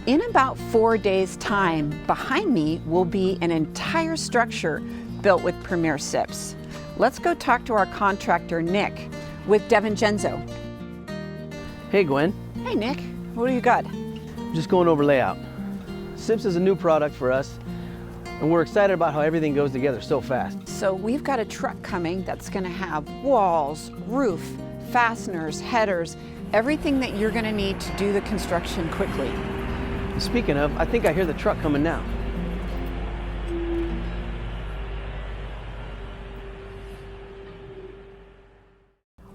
In about 4 days' time, behind me will be an entire structure built with premier SIPs. Let's go talk to our contractor, Nick, with Devengenzo. Hey Gwen, Hey Nick, what do you got? just going over layout. SIPs is a new product for us, and we're excited about how everything goes together so fast. So we've got a truck coming that's gonna have walls, roof, fasteners, headers, everything that you're gonna need to do the construction quickly. Speaking of, I think I hear the truck coming now.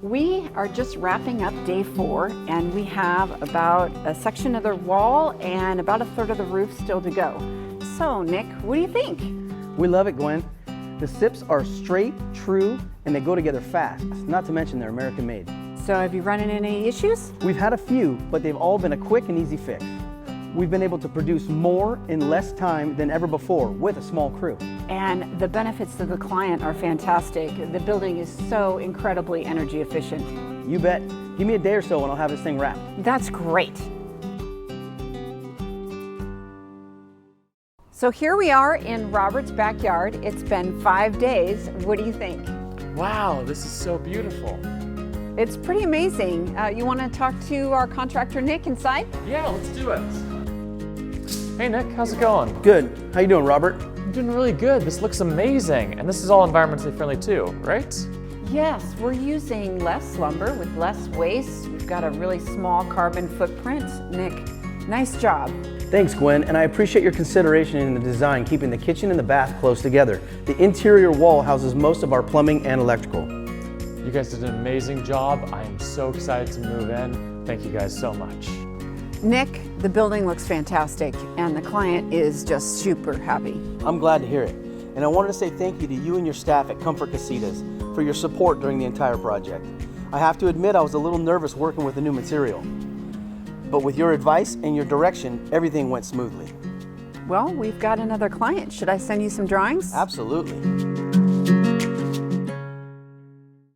We are just wrapping up day 4, and we have about a section of the wall and about a third of the roof still to go. So Nick, what do you think? We love it, Gwen. The SIPs are straight, true, and they go together fast, not to mention they're American made. So have you run into any issues? We've had a few, but they've all been a quick and easy fix. We've been able to produce more in less time than ever before with a small crew. And the benefits to the client are fantastic. The building is so incredibly energy efficient. You bet. Give me a day or so and I'll have this thing wrapped. That's great. So here we are in Robert's backyard. It's been 5 days. What do you think? Wow, this is so beautiful. It's pretty amazing. You want to talk to our contractor, Nick, inside? Yeah, let's do it. Hey Nick, how's it going? Good. How you doing, Robert? I'm doing really good. This looks amazing. And this is all environmentally friendly too, right? Yes, we're using less lumber with less waste. We've got a really small carbon footprint. Nick, nice job. Thanks, Gwen, and I appreciate your consideration in the design, keeping the kitchen and the bath close together. The interior wall houses most of our plumbing and electrical. You guys did an amazing job. I am so excited to move in. Thank you guys so much. Nick, the building looks fantastic, and the client is just super happy. I'm glad to hear it. And I wanted to say thank you to you and your staff at Comfort Casitas for your support during the entire project. I have to admit I was a little nervous working with the new material. But with your advice and your direction, everything went smoothly. Well, we've got another client. Should I send you some drawings? Absolutely.